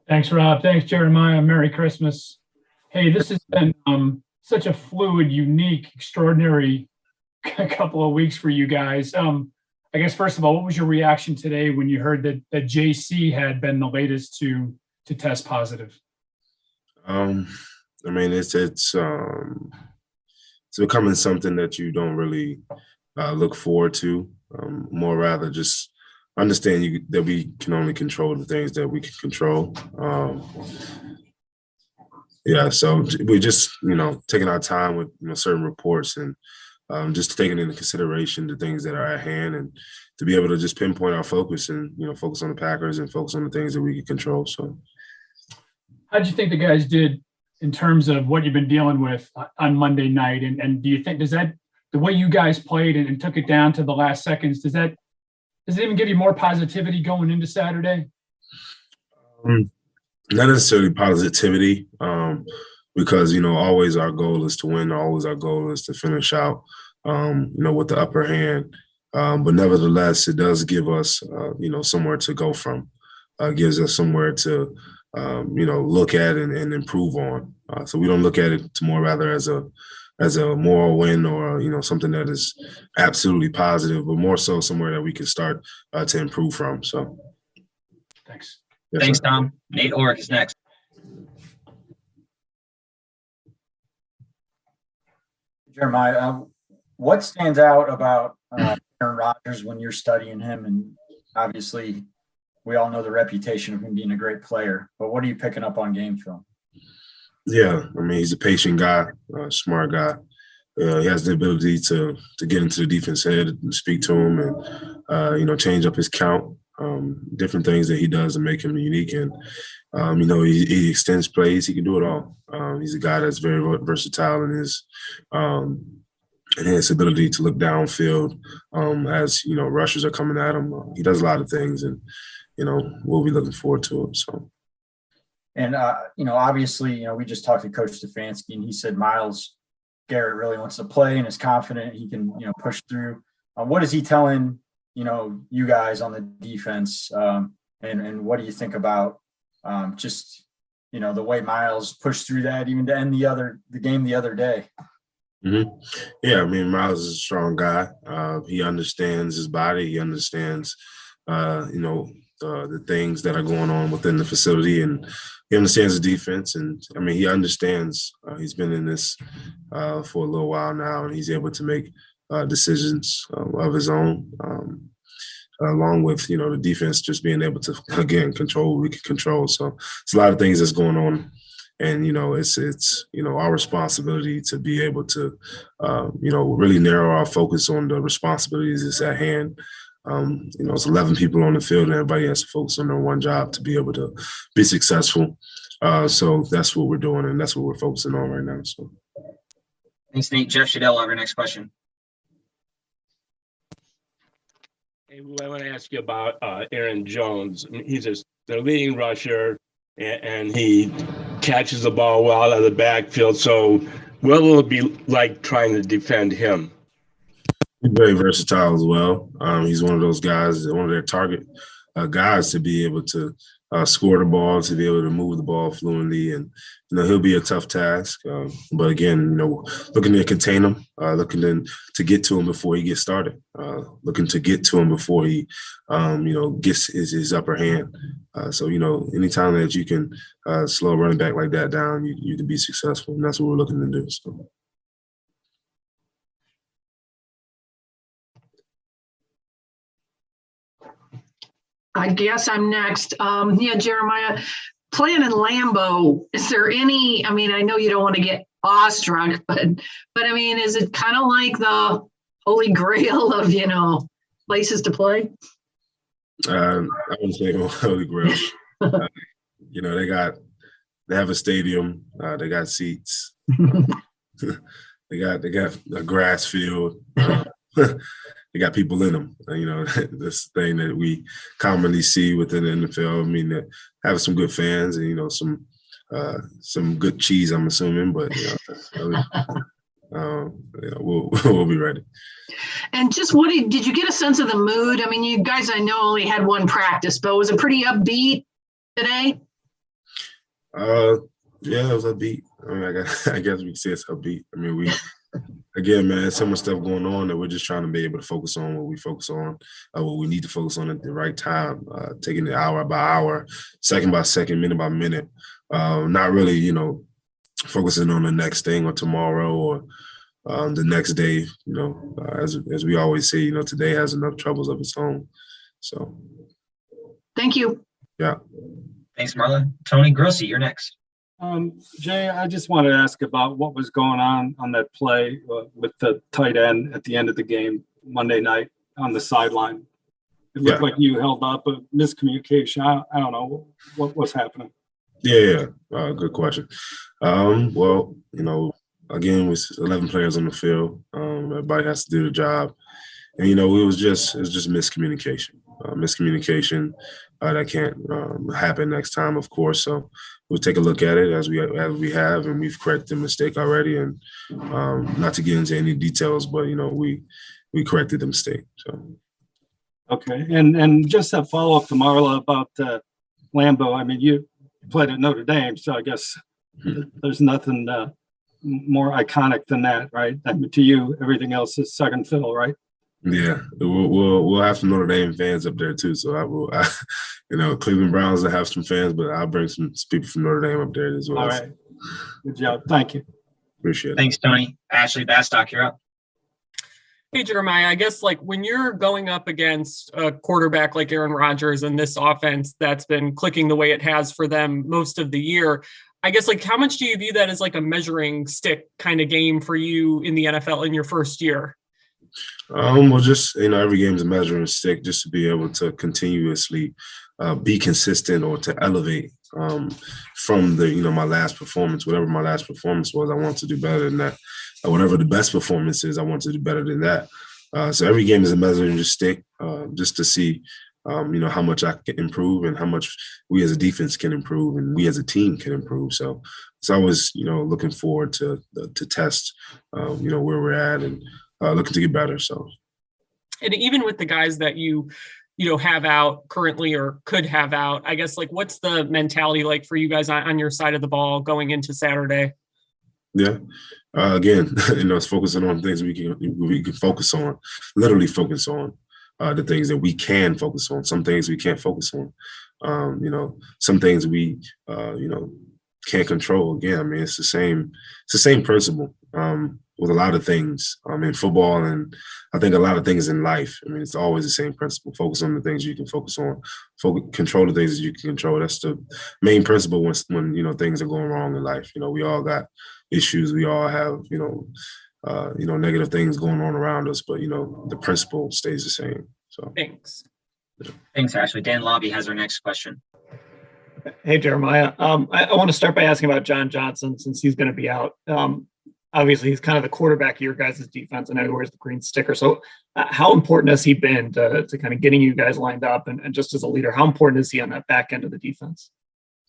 Thanks, Rob. Thanks, Jeremiah. Merry Christmas. Hey, this has been such a fluid, unique, extraordinary couple of weeks for you guys. I guess first of all, what was your reaction today when you heard that JC had been the latest to test positive? Um, I mean, it's becoming something that you don't really look forward to. More rather, just understand that we can only control the things that we can control. Yeah, so we're just taking our time with certain reports and just taking into consideration the things that are at hand and to be able to just pinpoint our focus and focus on the Packers and focus on the things that we can control. So, How did you think the guys did in terms of what you've been dealing with on Monday night? And do you think the way you guys played and took it down to the last seconds, does it even give you more positivity going into Saturday? Not necessarily positivity, because always our goal is to win. Always our goal is to finish out, with the upper hand. But nevertheless, it does give us, somewhere to go from. Gives us somewhere to, look at and improve on. So we don't look at it more rather as a moral win or something that is absolutely positive, but more so somewhere that we can start to improve from. So, Thanks. Yes, Thanks, sir. Tom. Nate Orrick is next. Jeremiah, what stands out about Aaron Rodgers when you're studying him? And obviously, we all know the reputation of him being a great player, but what are you picking up on game film? Yeah, I mean, he's a patient guy, a smart guy. He has the ability to get into the defense head and speak to him and, change up his count, different things that he does to make him unique. And, he extends plays. He can do it all. He's a guy that's very versatile in his ability to look downfield as, rushers are coming at him. He does a lot of things, and, we'll be looking forward to him. So. And, obviously, we just talked to Coach Stefanski, and he said Myles Garrett really wants to play and is confident he can, push through. What is he telling, you guys on the defense? And what do you think about just, the way Myles pushed through that, even to end the game the other day? Mm-hmm. Yeah, I mean, Myles is a strong guy. He understands his body. He understands, the things that are going on within the facility, and he understands the defense. And I mean, he understands. He's been in this for a little while now, and he's able to make decisions of his own, along with the defense just being able to again control what we can control. So it's a lot of things that's going on, and it's our responsibility to be able to really narrow our focus on the responsibilities that's at hand. It's 11 people on the field, and everybody has to focus on their one job to be able to be successful. So that's what we're doing, and that's what we're focusing on right now. So, Thanks, Nate. Jeff Shadell, our next question. Hey, I want to ask you about Aaron Jones. He's the leading rusher, and he catches the ball well out of the backfield. So what will it be like trying to defend him? He's very versatile as well. He's one of those guys, one of their target guys to be able to score the ball, to be able to move the ball fluently. And, he'll be a tough task. But again, looking to contain him, looking to get to him before he gets started, looking to get to him before he, gets his upper hand. So, anytime that you can slow a running back like that down, you can be successful. And that's what we're looking to do. So. I guess I'm next. Jeremiah, playing in Lambeau, is there any, I know you don't want to get awestruck, but is it kind of like the holy grail of, places to play? I wouldn't say holy grail. They have a stadium, they got seats, they got a grass field. They got people in them. This thing that we commonly see within the NFL. They have some good fans and, some good cheese, I'm assuming, but, we'll be ready. And just did you get a sense of the mood? You guys, I know only had one practice, but was it pretty upbeat today? Yeah, it was upbeat. I mean, I guess we can say it's upbeat. I mean, again, man, so much stuff going on that we're just trying to be able to focus on what we focus on, what we need to focus on at the right time, taking it hour by hour, second by second, minute by minute, not really, focusing on the next thing or tomorrow or the next day. As we always say, today has enough troubles of its own. So, Thank you. yeah. Thanks, Marla. Tony Grossi, you're next. Jay, I just wanted to ask about what was going on that play with the tight end at the end of the game Monday night on the sideline. It looked like you held up a miscommunication. I don't know what was happening. Yeah. Good question. Well, again, with 11 players on the field, everybody has to do the job, and it was just miscommunication. Miscommunication that can't happen next time, of course. So we'll take a look at it as we have, and we've corrected the mistake already. And not to get into any details, but we corrected the mistake. So okay, and just a follow up to Marla about Lambeau. I mean, you played at Notre Dame, so I guess there's nothing more iconic than that, right? I mean, to you, everything else is second fiddle, right? Yeah, we'll have some Notre Dame fans up there too. So Cleveland Browns will have some fans, but I'll bring some people from Notre Dame up there as well. All right, good job. Thank you. Appreciate it. Thanks, Tony. Ashley Bastock, you're up. Hey, Jeremiah, I guess when you're going up against a quarterback like Aaron Rodgers and this offense that's been clicking the way it has for them most of the year, I guess how much do you view that as a measuring stick kind of game for you in the NFL in your first year? Well, just every game is a measuring stick, just to be able to continuously be consistent or to elevate from the my last performance, whatever my last performance was. I want to do better than that. Whatever the best performance is, I want to do better than that. So every game is a measuring stick, just to see how much I can improve and how much we as a defense can improve and we as a team can improve. So it's always looking forward to test where we're at and looking to get better. So, and even with the guys that you have out currently or could have out, I guess what's the mentality like for you guys on your side of the ball going into Saturday? Yeah, again, it's focusing on things we can focus on, literally focus on the things that we can focus on. Some things we can't focus on. Some things we can't control. Again, I mean, it's the same principle. With a lot of things in football, and I think a lot of things in life. I mean, it's always the same principle. Focus on the things you can focus on. Control the things that you can control. That's the main principle when things are going wrong in life. We all got issues. We all have negative things going on around us, but the principle stays the same. So thanks. Thanks, Ashley. Dan Lobby has our next question. Hey, Jeremiah. I want to start by asking about John Johnson since he's going to be out. Obviously, he's kind of the quarterback of your guys' defense, and he wears the green sticker. So how important has he been to kind of getting you guys lined up and just as a leader? How important is he on that back end of the defense?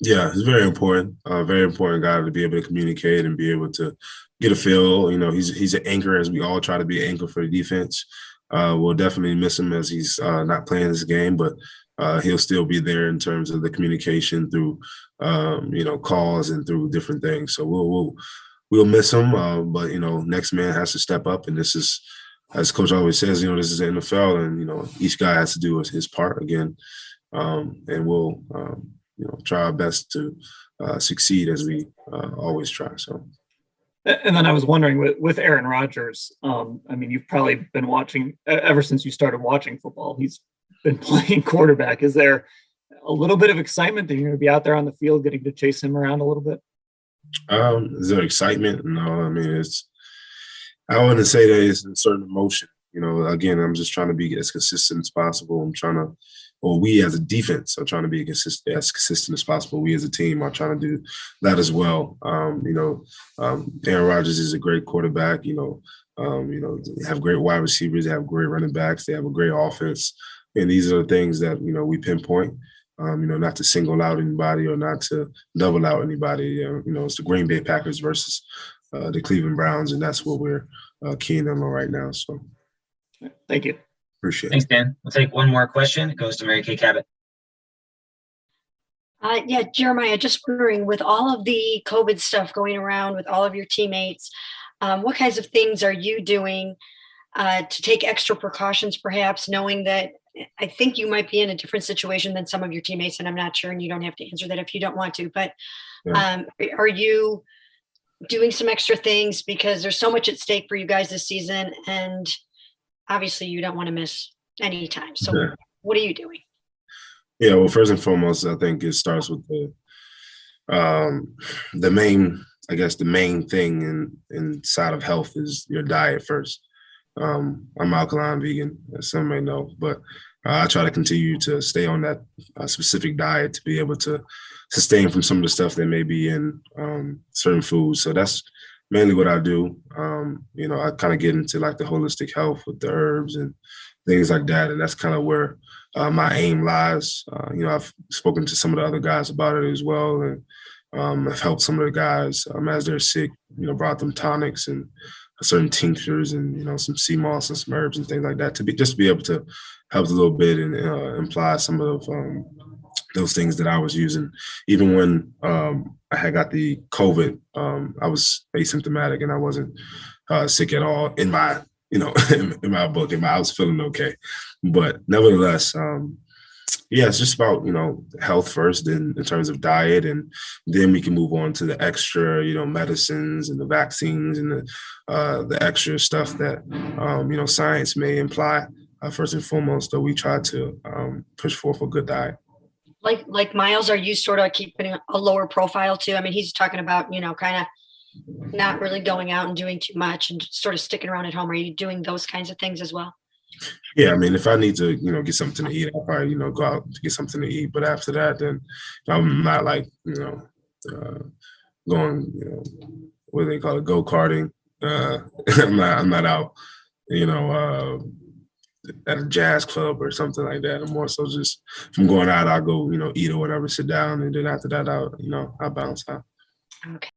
Yeah, he's very important. Very important guy to be able to communicate and be able to get a feel. He's an anchor, as we all try to be an anchor for the defense. We'll definitely miss him as he's not playing this game, but he'll still be there in terms of the communication through calls and through different things. So we'll miss him, but next man has to step up, and this is, as Coach always says, this is the NFL, and each guy has to do his part again, and we'll try our best to succeed as we always try. So. And then I was wondering with Aaron Rodgers, I mean, you've probably been watching ever since you started watching football. He's been playing quarterback. Is there a little bit of excitement that you're going to be out there on the field getting to chase him around a little bit? Is there excitement? No, I mean, I wouldn't say that it's a certain emotion. Again, I'm just trying to be as consistent as possible. We as a defense are trying to be as consistent as possible. We as a team are trying to do that as well. Aaron Rodgers is a great quarterback. They have great wide receivers. They have great running backs. They have a great offense. And these are the things that, we pinpoint. Not to single out anybody or not to double out anybody. It's the Green Bay Packers versus the Cleveland Browns, and that's what we're keying in on right now. So, thank you. Appreciate it. Thanks, Dan. We'll take one more question. It goes to Mary Kay Cabot. Yeah, Jeremiah, just wondering, with all of the COVID stuff going around with all of your teammates, what kinds of things are you doing to take extra precautions, perhaps knowing that I think you might be in a different situation than some of your teammates, and I'm not sure, and you don't have to answer that if you don't want to, but Yeah. are you doing some extra things because there's so much at stake for you guys this season, and obviously you don't want to miss any time. So Yeah. what are you doing? Yeah, well, first and foremost, I think it starts with the main, I guess, the main thing inside of health is your diet first. I'm alkaline vegan, as some may know, but I try to continue to stay on that specific diet to be able to sustain from some of the stuff that may be in certain foods. So that's mainly what I do. I kind of get into like the holistic health with the herbs and things like that. And that's kind of where my aim lies. I've spoken to some of the other guys about it as well. And I've helped some of the guys as they're sick, brought them tonics and certain tinctures and, some sea moss and some herbs and things like that to be able to help a little bit and imply some of those things that I was using. Even when I had got the COVID, I was asymptomatic and I wasn't sick at all in my, in my book. I was feeling okay. But nevertheless, it's just about, health first in terms of diet, and then we can move on to the extra, medicines and the vaccines and the extra stuff that, science may imply. First and foremost, that we try to push forth a good diet. Like Miles, are you sort of keeping a lower profile too? I mean, he's talking about, kind of not really going out and doing too much and sort of sticking around at home. Are you doing those kinds of things as well? Yeah, I mean, if I need to, get something to eat, I'll probably, go out to get something to eat. But after that, then I'm not like, going, what do they call it, go-karting. I'm not out, at a jazz club or something like that. I'm more so just, if I'm going out, I'll go, eat or whatever, sit down, and then after that, I'll bounce out. Okay.